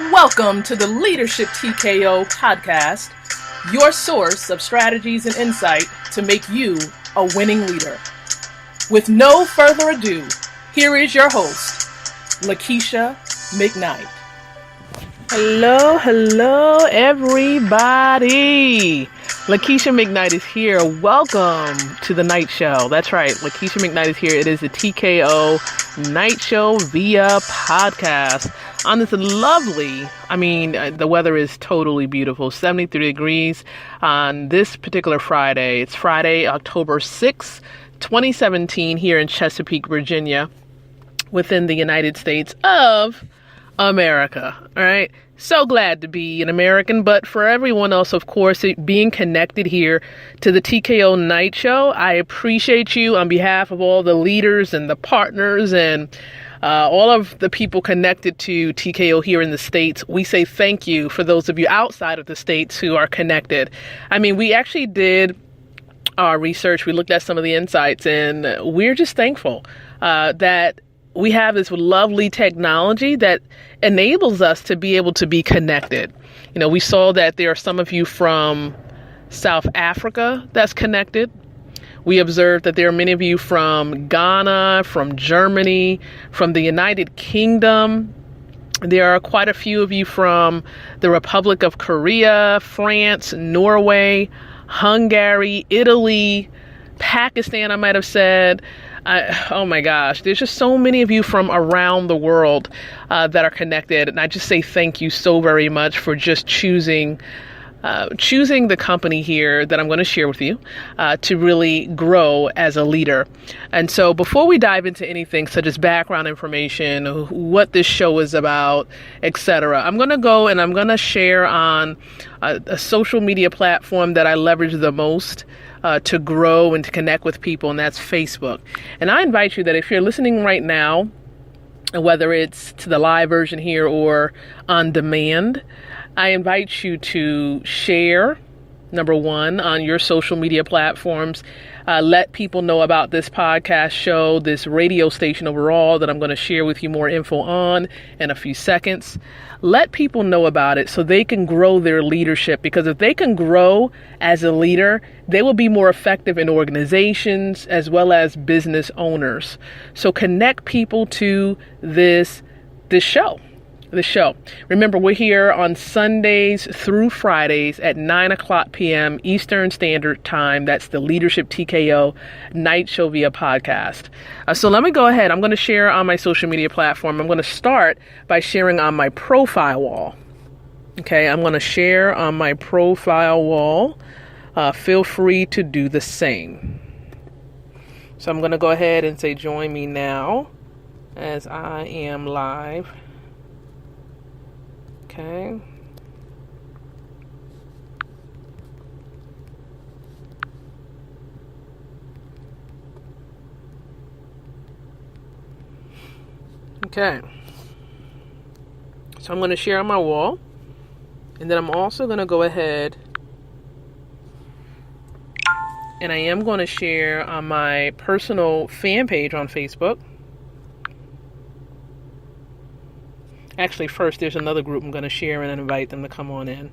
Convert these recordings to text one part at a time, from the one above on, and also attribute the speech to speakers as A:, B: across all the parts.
A: Welcome to the Leadership TKO podcast, your source of strategies and insight to make you a winning leader. With no further ado, here is your host, Lakeisha McKnight. Hello, everybody. Lakeisha McKnight is here. Welcome to the Night Show. That's right. Lakeisha McKnight is here. It is the TKO Night Show via podcast. On this lovely, the weather is totally beautiful, 73 degrees on this particular Friday. It's Friday, October 6th, 2017 here in Chesapeake, Virginia, within the United States of America. All right. So glad to be an American, but for everyone else, of course, being connected here to the TKO Night Show, I appreciate you on behalf of all the leaders and the partners and all of the people connected to TKO here in the States. We say thank you for those of you outside of the States who are connected. We actually did our research. We looked at some of the insights, and we're just thankful that we have this lovely technology that enables us to be able to be connected. We saw that there are some of you from South Africa that's connected. We observed that there are many of you from Ghana, from Germany, from the United Kingdom. There are quite a few of you from the Republic of Korea, France, Norway, Hungary, Italy, Pakistan, I might have said. Oh my gosh, there's just so many of you from around the world that are connected. And I just say thank you so very much for just choosing the company here that I'm going to share with you to really grow as a leader. And so before we dive into anything such as background information, what this show is about, etc., I'm going to go and I'm going to share on a social media platform that I leverage the most to grow and to connect with people, and that's Facebook. And I invite you that if you're listening right now, whether it's to the live version here or on demand, I invite you to share, number one, on your social media platforms. Let people know about this podcast show, this radio station overall that I'm going to share with you more info on in a few seconds. Let people know about it so they can grow their leadership, because if they can grow as a leader, they will be more effective in organizations as well as business owners. So connect people to this show. Remember, we're here on Sundays through Fridays at 9:00 p.m. Eastern Standard Time. That's the Leadership TKO Night Show via podcast. So let me go ahead. I'm going to share on my social media platform. I'm going to start by sharing on my profile wall. Okay, I'm going to share on my profile wall. Feel free to do the same. So I'm going to go ahead and say join me now as I am live. Okay. Okay. So I'm going to share on my wall, and then I'm also going to go ahead and I am going to share on my personal fan page on Facebook. Actually, first, there's another group I'm going to share and invite them to come on in.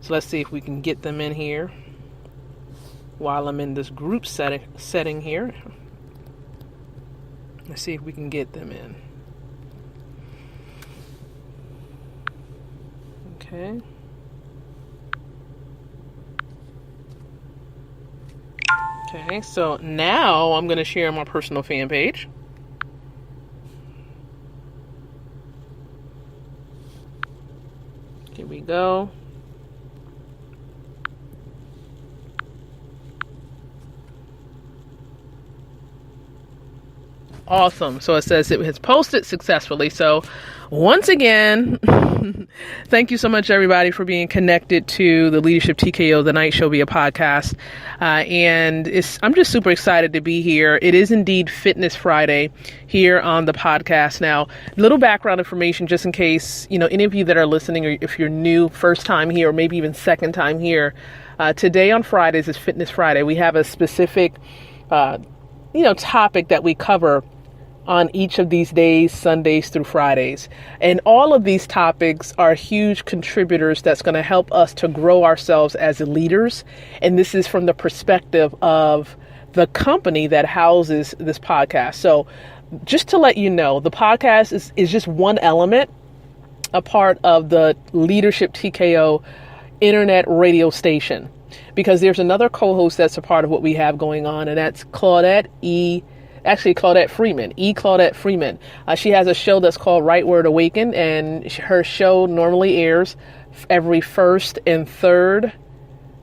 A: So let's see if we can get them in here while I'm in this group setting here. Let's see if we can get them in. Okay. Okay, so now I'm going to share my personal fan page. Here we go. Awesome. So it says it has posted successfully. So once again, thank you so much, everybody, for being connected to the Leadership TKO, the Night Show via podcast. And I'm just super excited to be here. It is indeed Fitness Friday here on the podcast. Now, little background information, just in case, any of you that are listening, or if you're new, first time here, or maybe even second time here, today on Fridays is Fitness Friday. We have a specific, topic that we cover on each of these days, Sundays through Fridays. And all of these topics are huge contributors that's going to help us to grow ourselves as leaders. And this is from the perspective of the company that houses this podcast. So just to let you know, the podcast is just one element, a part of the Leadership TKO internet radio station, because there's another co-host that's a part of what we have going on, and that's Claudette Freeman. She has a show that's called Right Word Awaken, and her show normally airs every first and third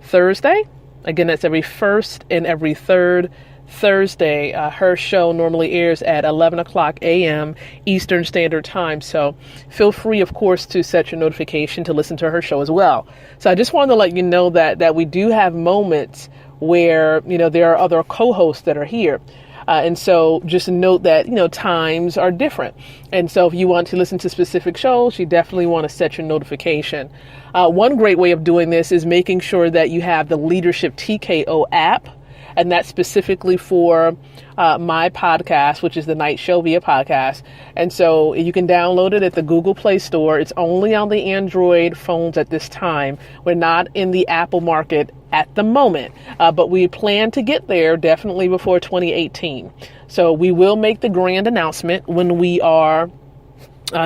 A: Thursday. Again, that's every first and every third Thursday. Her show normally airs at 11 o'clock a.m. Eastern Standard Time. So feel free, of course, to set your notification to listen to her show as well. So I just wanted to let you know that we do have moments where, there are other co-hosts that are here. And so just note that, times are different. And so if you want to listen to specific shows, you definitely want to set your notification. One great way of doing this is making sure that you have the Leadership TKO app. And that's specifically for my podcast, which is the Night Show via podcast. And so you can download it at the Google Play Store. It's only on the Android phones at this time. We're not in the Apple market at the moment, but we plan to get there definitely before 2018. So we will make the grand announcement when we are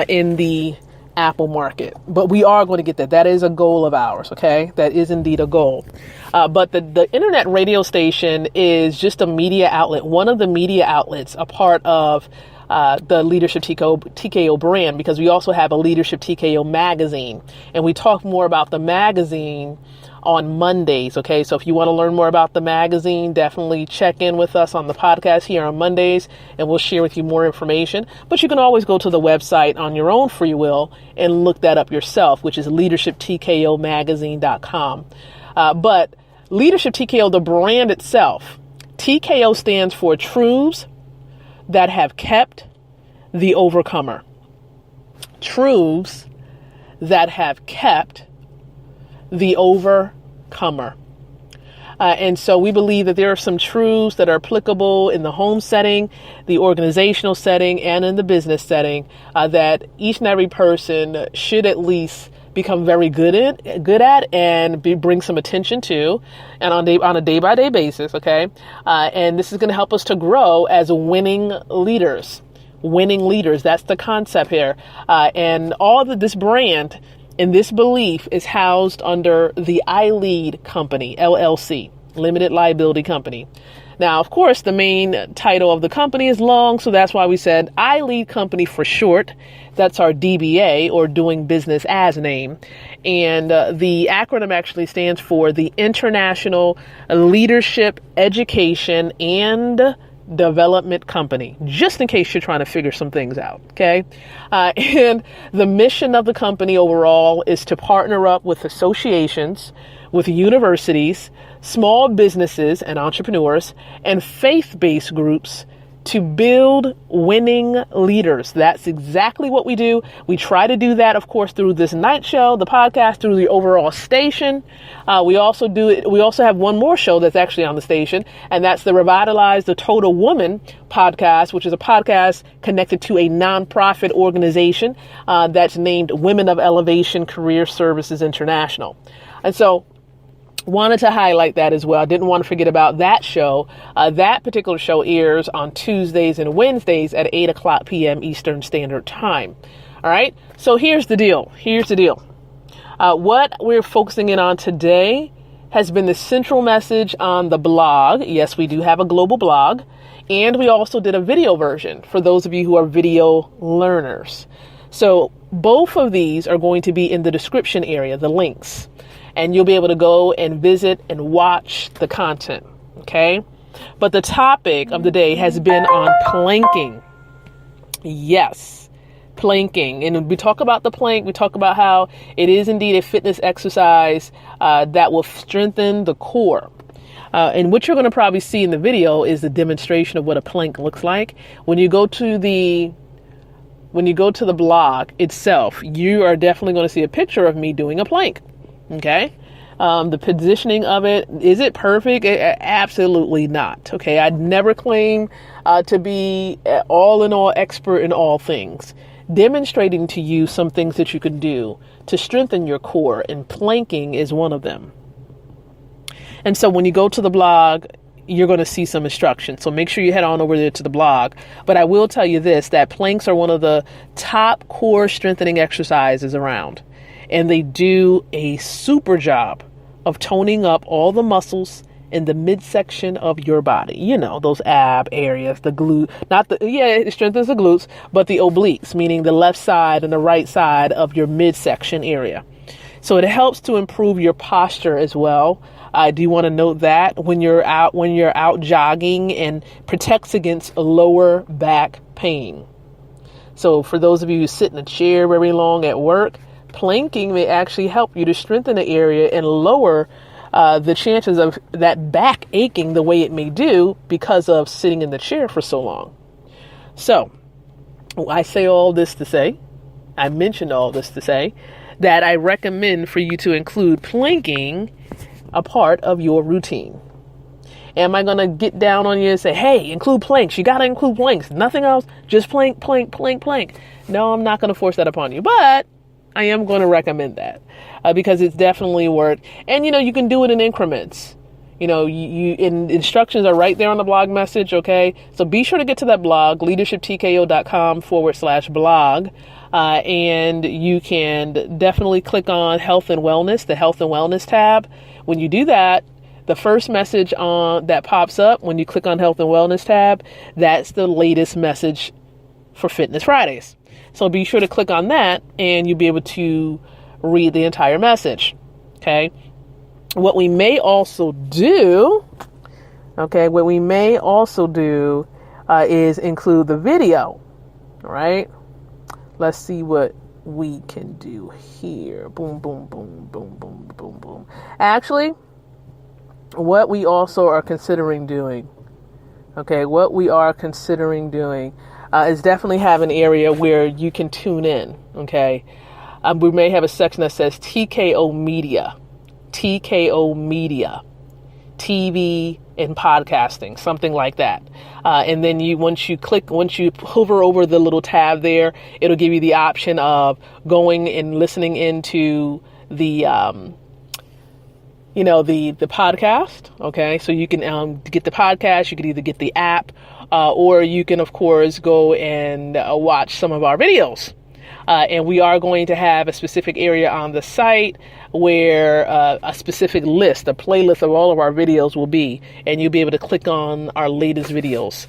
A: in the Apple market, but we are going to get that. That is a goal of ours. Okay. That is indeed a goal. But the internet radio station is just a media outlet, one of the media outlets, a part of the Leadership TKO brand, because we also have a Leadership TKO magazine, and we talk more about the magazine on Mondays. Okay. So if you want to learn more about the magazine, definitely check in with us on the podcast here on Mondays, and we'll share with you more information. But you can always go to the website on your own free will and look that up yourself, which is leadershiptkomagazine.com. But Leadership TKO, the brand itself, TKO stands for Truths That Have Kept the Overcomer. Truths that have kept the overcomer. And so we believe that there are some truths that are applicable in the home setting, the organizational setting, and in the business setting that each and every person should at least become very good at and bring some attention to, and on a day-by-day basis. Okay. And this is going to help us to grow as winning leaders. That's the concept here. And all of this brand and this belief is housed under the iLead Company, LLC, Limited Liability Company. Now, of course, the main title of the company is long, so that's why we said iLead Company for short. That's our DBA, or doing business as name. And the acronym actually stands for the International Leadership Education and Development Company, just in case you're trying to figure some things out. Okay. And the mission of the company overall is to partner up with associations, with universities, small businesses and entrepreneurs, and faith-based groups to build winning leaders. That's exactly what we do. We try to do that, of course, through this night show, the podcast, through the overall station. We also have one more show that's actually on the station, and that's the Revitalize the Total Woman podcast, which is a podcast connected to a nonprofit organization that's named Women of Elevation Career Services International. And so wanted to highlight that as well. I didn't want to forget about that show. That particular show airs on Tuesdays and Wednesdays at 8 o'clock p.m. Eastern Standard Time. All right. So here's the deal. What we're focusing in on today has been the central message on the blog. Yes, we do have a global blog. And we also did a video version for those of you who are video learners. So both of these are going to be in the description area, the links. And you'll be able to go and visit and watch the content. Okay. But the topic of the day has been on planking. Yes, planking. And we talk about the plank. We talk about how it is indeed a fitness exercise that will strengthen the core. And what you're going to probably see in the video is the demonstration of what a plank looks like. When you go to the blog itself, you are definitely going to see a picture of me doing a plank. Okay. The positioning of it, is it perfect? Absolutely not. Okay. I'd never claim to be all in all expert in all things, demonstrating to you some things that you can do to strengthen your core, and planking is one of them. And so when you go to the blog, you're going to see some instructions. So make sure you head on over there to the blog. But I will tell you this, that planks are one of the top core strengthening exercises around. And they do a super job of toning up all the muscles in the midsection of your body. You know, those ab areas, the glute, it strengthens the glutes, but the obliques, meaning the left side and the right side of your midsection area. So it helps to improve your posture as well. I do want to note that when you're out jogging, and protects against lower back pain. So for those of you who sit in a chair very long at work, planking may actually help you to strengthen the area and lower the chances of that back aching the way it may do because of sitting in the chair for so long. So I mentioned all this to say that I recommend for you to include planking a part of your routine. Am I going to get down on you and say, hey, include planks? You got to include planks. Nothing else. Just plank. No, I'm not going to force that upon you, but I am going to recommend that because it's definitely worked. And, you can do it in increments. Instructions are right there on the blog message. Okay. So be sure to get to that blog, leadershiptko.com/blog. And you can definitely click on health and wellness, the health and wellness tab. When you do that, the first message that pops up when you click on health and wellness tab, that's the latest message for Fitness Fridays. So be sure to click on that and you'll be able to read the entire message. Okay. What we may also do is include the video. All right. Let's see what we can do here. Boom, boom, boom, boom, boom, boom, boom. Actually, what we also are considering doing, is definitely have an area where you can tune in, okay? We may have a section that says TKO Media, TV and podcasting, something like that. And then once you hover over the little tab there, it'll give you the option of going and listening into the podcast. Okay. So you can, get the podcast, you could either get the app, or you can of course go and watch some of our videos. And we are going to have a specific area on the site where a specific list, a playlist of all of our videos will be, and you'll be able to click on our latest videos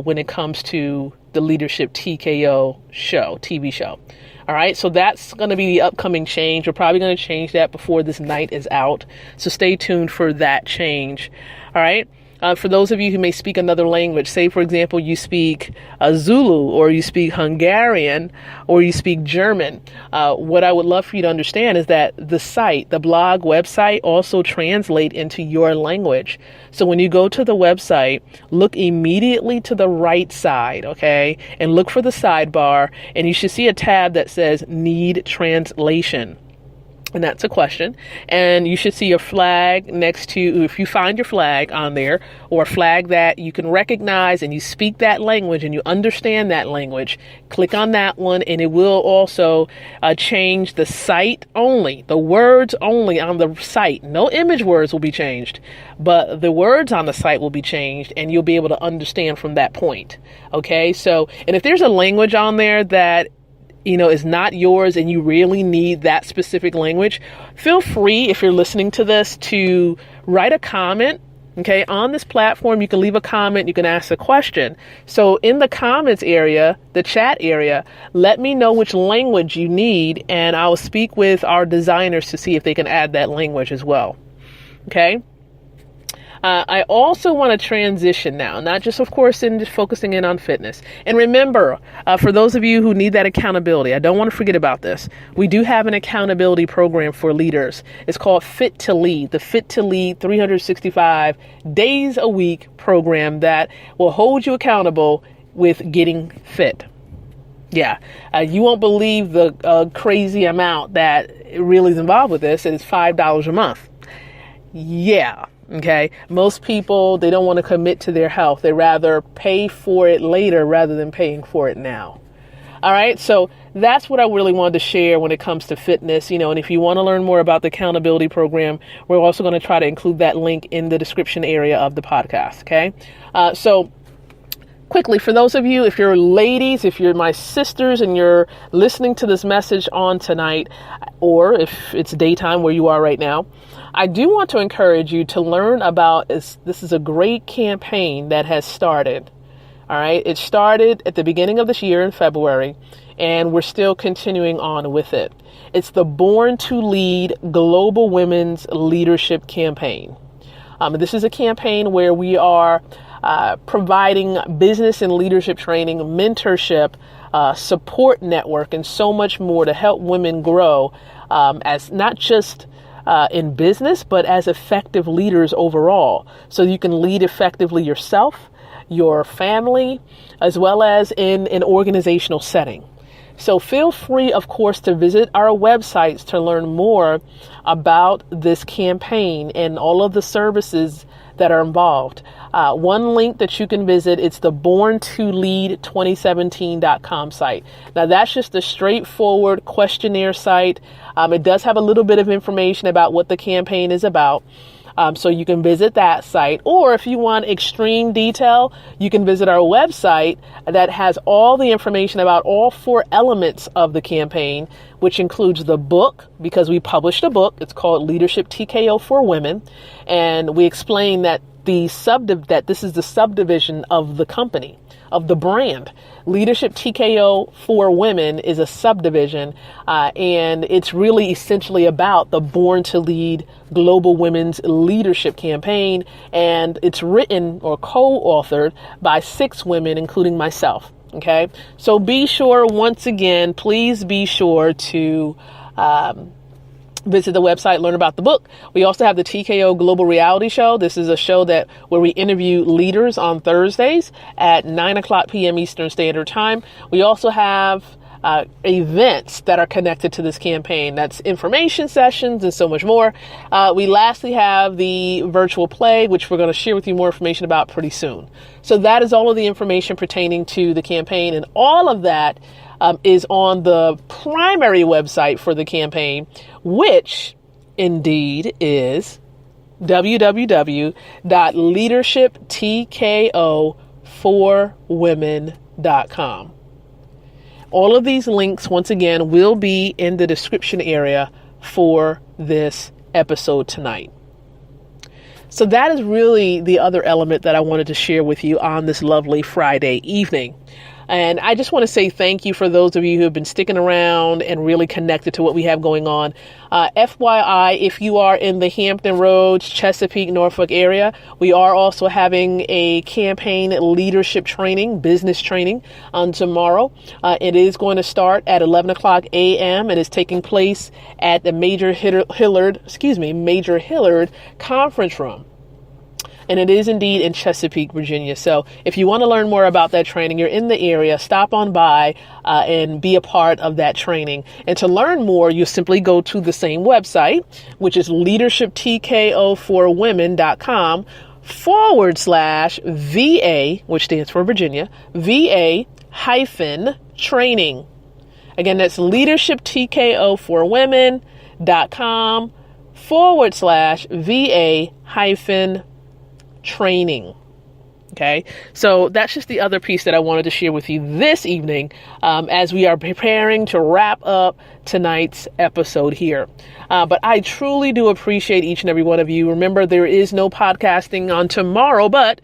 A: when it comes to the Leadership TKO show, TV show. All right, so that's going to be the upcoming change. We're probably going to change that before this night is out, so stay tuned for that change. All right. For those of you who may speak another language, say, for example, you speak Zulu, or you speak Hungarian, or you speak German, what I would love for you to understand is that the blog website also translate into your language. So when you go to the website, look immediately to the right side, okay, and look for the sidebar, and you should see a tab that says Need Translation. And that's a question. And you should see a flag next to, if you find your flag on there, or a flag that you can recognize and you speak that language and you understand that language, click on that one, and it will also change the site only, the words only on the site. No image words will be changed, but the words on the site will be changed, and you'll be able to understand from that point. Okay. So, and if there's a language on there that is not yours and you really need that specific language, feel free, if you're listening to this, to write a comment. Okay, on this platform, you can leave a comment, you can ask a question. So in the comments area, the chat area, let me know which language you need, and I'll speak with our designers to see if they can add that language as well. Okay. I also want to transition now, not just, of course, in just focusing in on fitness. And remember, for those of you who need that accountability, I don't want to forget about this. We do have an accountability program for leaders. It's called Fit to Lead, the Fit to Lead 365 days a week program that will hold you accountable with getting fit. Yeah, you won't believe the crazy amount that really is involved with this. And it's $5 a month. Yeah. Okay. Most people, they don't want to commit to their health. They rather pay for it later rather than paying for it now. All right. So that's what I really wanted to share when it comes to fitness, and if you want to learn more about the accountability program, we're also going to try to include that link in the description area of the podcast. Okay. So quickly, for those of you, if you're ladies, if you're my sisters and you're listening to this message on tonight, or if it's daytime where you are right now, I do want to encourage you to learn about this is a great campaign that has started. All right. It started at the beginning of this year in February, and we're still continuing on with it. It's the Born to Lead Global Women's Leadership Campaign. This is a campaign where we are providing business and leadership training, mentorship, support network, and so much more to help women grow as not just in business, but as effective leaders overall. So you can lead effectively yourself, your family, as well as in an organizational setting. So feel free, of course, to visit our websites to learn more about this campaign and all of the services that are involved. One link that you can visit, it's the borntolead2017.com site. Now that's just a straightforward questionnaire site. It does have a little bit of information about what the campaign is about. So you can visit that site, or if you want extreme detail, you can visit our website that has all the information about all 4 elements of the campaign, which includes the book, because we published a book. It's called Leadership TKO for Women. And we explain that that this is the subdivision of the company, of the brand. Leadership TKO for Women is a subdivision, and it's really essentially about the Born to Lead Global Women's Leadership Campaign, and it's written or co-authored by 6 women, including myself. Okay, so be sure, once again, please be sure to visit the website, learn about the book. We also have the TKO Global Reality Show. This is a show where we interview leaders on Thursdays at 9:00 p.m. Eastern Standard Time. We also have events that are connected to this campaign. That's information sessions and so much more. We lastly have the virtual play, which we're going to share with you more information about pretty soon. So that is all of the information pertaining to the campaign, and all of that is on the primary website for the campaign, which indeed is www.leadershiptko4women.com. All of these links, once again, will be in the description area for this episode tonight. So that is really the other element that I wanted to share with you on this lovely Friday evening. And I just want to say thank you for those of you who have been sticking around and really connected to what we have going on. FYI, if you are in the Hampton Roads, Chesapeake, Norfolk area, we are also having a campaign leadership training, business training on tomorrow. It is going to start at 11:00 a.m. It is taking place at the Major Hillard conference room. And it is indeed in Chesapeake, Virginia. So if you want to learn more about that training, you're in the area, stop on by and be a part of that training. And to learn more, you simply go to the same website, which is leadershiptko4women.com/VA, which stands for Virginia, VA-training. Again, that's leadershiptko4women.com/VA-training. Okay, so that's just the other piece that I wanted to share with you this evening as we are preparing to wrap up tonight's episode here. But I truly do appreciate each and every one of you. Remember, there is no podcasting on tomorrow, but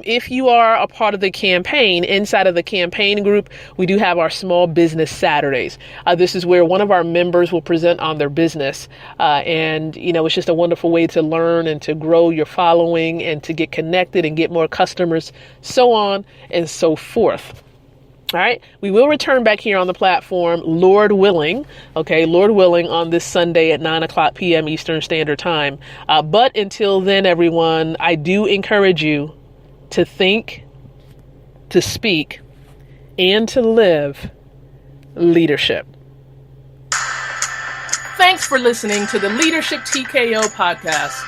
A: if you are a part of the campaign, inside of the campaign group, we do have our Small Business Saturdays. This is where one of our members will present on their business. And, it's just a wonderful way to learn and to grow your following and to get connected and get more customers, so on and so forth. All right. We will return back here on the platform, Lord willing. Okay. Lord willing, on this Sunday at 9:00 p.m. Eastern Standard Time. But until then, everyone, I do encourage you to think, to speak, and to live leadership. Thanks for listening to the Leadership TKO podcast.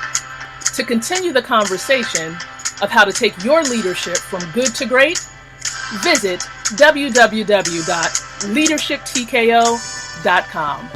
A: To continue the conversation of how to take your leadership from good to great, visit www.leadershiptko.com.